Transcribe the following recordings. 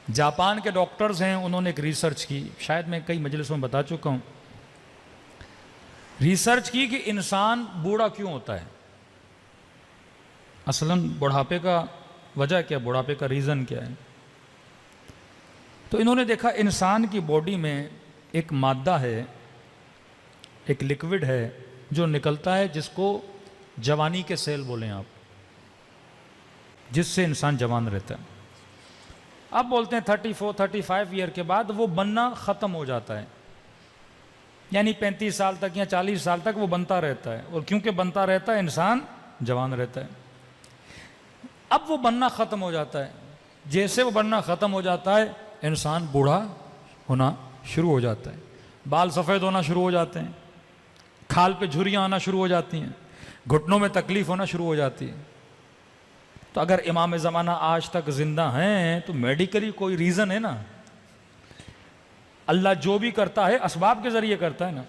Japan के doctors हैं, उन्होंने एक रिसर्च की, शायद मैं कई मजलिसों में बता चुका हूँ। रिसर्च की कि इंसान बूढ़ा क्यों होता है, असलन बुढ़ापे का वजह क्या, बुढ़ापे का रीज़न क्या है। तो इन्होंने देखा इंसान की बॉडी में एक मादा है, एक लिक्विड है जो निकलता है, जिसको जवानी के सेल बोलें आप, जिससे इंसान जवान रहता है। अब बोलते हैं 34-35 ईयर के बाद वो बनना ख़त्म हो जाता है, यानी 35 साल तक या 40 साल तक वो बनता रहता है, और क्योंकि बनता रहता है इंसान जवान रहता है। अब वो बनना ख़त्म हो जाता है, जैसे वो बनना ख़त्म हो जाता है इंसान बूढ़ा होना शुरू हो जाता है, बाल सफ़ेद होना शुरू हो जाते हैं, खाल पे झुर्रियाँ आना शुरू हो जाती हैं, घुटनों में तकलीफ़ होना शुरू हो जाती है। तो अगर इमाम ज़माना आज तक ज़िंदा हैं तो मेडिकली कोई रीज़न है ना। अल्लाह जो भी करता है असबाब के ज़रिए करता है ना।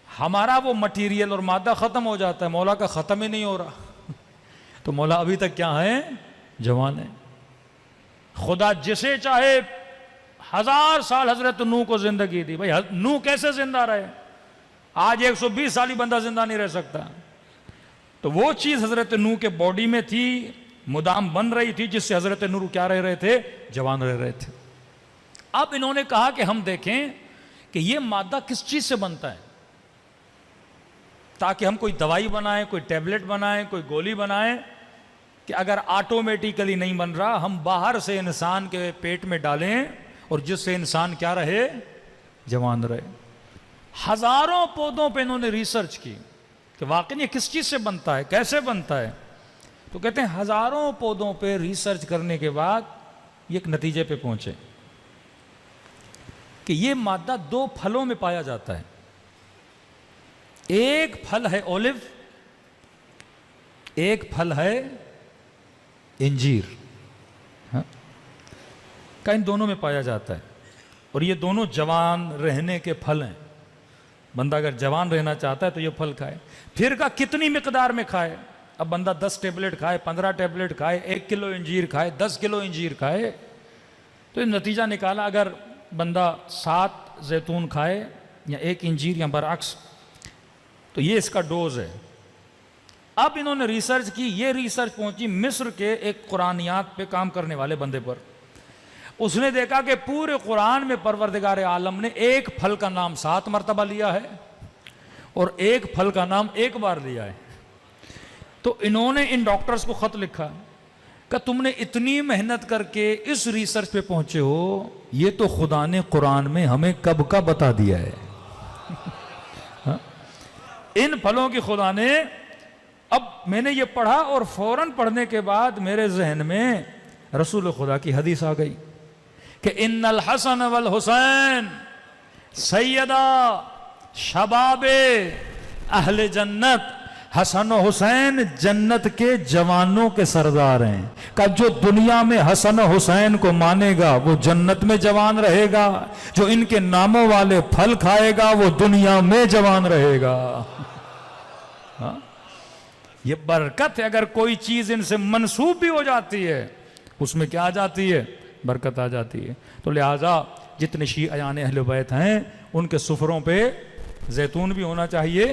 हमारा वो मटीरियल और मादा ख़त्म हो जाता है, मौला का ख़त्म ही नहीं हो रहा। तो मौला अभी तक क्या है, जवान है। खुदा जिसे चाहे 1000 साल हज़रत नूह को ज़िंदगी दी, भाई नूह कैसे ज़िंदा रहे, आज 120 साल ही बंदा ज़िंदा नहीं रह सकता। तो वो चीज़ हज़रत नूह के बॉडी में थी, मुदाम बन रही थी, जिससे हज़रत नूह क्या रह रहे थे, जवान रह रहे थे। अब इन्होंने कहा कि हम देखें कि ये मादा किस चीज़ से बनता है, ताकि हम कोई दवाई बनाएं, कोई टैबलेट बनाएं, कोई गोली बनाएं, कि अगर ऑटोमेटिकली नहीं बन रहा, हम बाहर से इंसान के पेट में डालें और जिससे इंसान क्या रहे, जवान रहे। हज़ारों पौधों पे इन्होंने रिसर्च की कि वाकई ये किस चीज़ से बनता है, कैसे बनता है। तो कहते हैं हज़ारों पौधों पे रिसर्च करने के बाद ये एक नतीजे पे पहुंचे कि ये मादा 2 फलों में पाया जाता है। एक फल है ओलिव, एक फल है इंजीर, हाँ? का इन दोनों में पाया जाता है, और ये दोनों जवान रहने के फल हैं। बंदा अगर जवान रहना चाहता है तो ये फल खाए। फिर का कितनी मिकदार में खाए, अब बंदा 10 टेबलेट खाए, 15 टेबलेट खाए, 1 किलो इंजीर खाए, 10 किलो इंजीर खाए, तो नतीजा निकाला अगर बंदा 7 जैतून खाए या 1 इंजीर या बरअक्स, तो ये इसका डोज है। अब इन्होंने रिसर्च की, ये रिसर्च पहुंची मिस्र के एक कुरानियात पे काम करने वाले बंदे पर। उसने देखा कि पूरे कुरान में परवरदिगार आलम ने एक फल का नाम 7 मरतबा लिया है और एक फल का नाम 1 बार लिया है। तो इन्होंने इन डॉक्टर्स को खत लिखा कि तुमने इतनी मेहनत करके इस रिसर्च पे पहुंचे हो, ये तो खुदा ने कुरान में हमें कब का बता दिया है। हाँ? इन फलों की खुदा ने, अब मैंने ये पढ़ा और फौरन पढ़ने के बाद मेरे जहन में रसूल खुदा की हदीस आ गई कि इन्नल हसन वल हुसैन सैयदा शबाबे अहले जन्नत, हसन हुसैन जन्नत के जवानों के सरदार हैं। का जो दुनिया में हसन हुसैन को मानेगा वो जन्नत में जवान रहेगा, जो इनके नामों वाले फल खाएगा वो दुनिया में जवान रहेगा। हाँ? ये बरकत है। अगर कोई चीज इनसे मनसूब भी हो जाती है उसमें क्या आ जाती है, बरकत आ जाती है। तो लिहाजा जितने शियायान अहले बैत हैं उनके सुफरों पे जैतून भी होना चाहिए,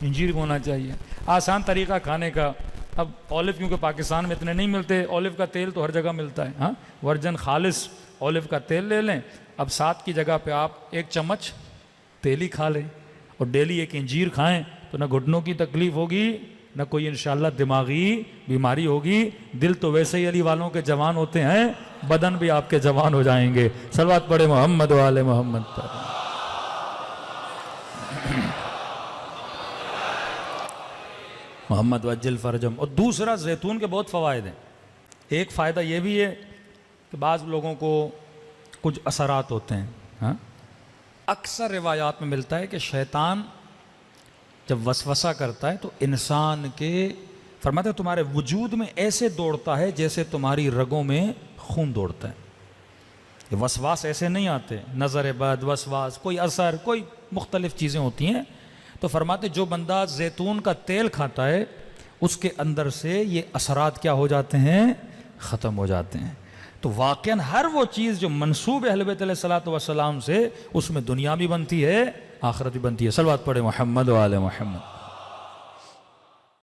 इंजीर भी होना चाहिए। आसान तरीका खाने का, अब ऑलिव क्योंकि पाकिस्तान में इतने नहीं मिलते, ऑलिव का तेल तो हर जगह मिलता है, हाँ, वर्जन खालिस ऑलिव का तेल ले लें। अब 7 की जगह पे आप 1 चम्मच तेल ही खा लें और डेली 1 इंजीर खाएं, तो ना घुटनों की तकलीफ होगी, ना कोई इंशाल्लाह दिमागी बीमारी होगी। दिल तो वैसे ही अली वालों के जवान होते हैं, बदन भी आपके जवान हो जाएंगे। सलवात पढ़े मोहम्मद वाले मोहम्मद पर। मोहम्मद वज्जिल फरजम। और दूसरा, जैतून के बहुत फ़वाइद हैं। एक फ़ायदा ये भी है कि बाज़ लोगों को कुछ असरात होते हैं, हाँ? अक्सर रिवायात में मिलता है कि शैतान जब वसवसा करता है तो इंसान के, फरमाते हैं, तुम्हारे वजूद में ऐसे दौड़ता है जैसे तुम्हारी रगों में खून दौड़ता है। ये वसवास ऐसे नहीं आते, नज़र बद, वसवास, कोई असर, कोई मुख्तलिफ चीज़ें होती हैं। तो फरमाते जो बंदा जैतून का तेल खाता है उसके अंदर से ये असरात क्या हो जाते हैं, ख़त्म हो जाते हैं। तो वाक़यान हर वो चीज़ जो मनसूब अहले बैत अलैहिस्सलातु वस्सलाम से, उसमें दुनिया भी बनती है, आखिरत भी बनती है। सल्लल्लाहु अलैहि मोहम्मद व आले मोहम्मद।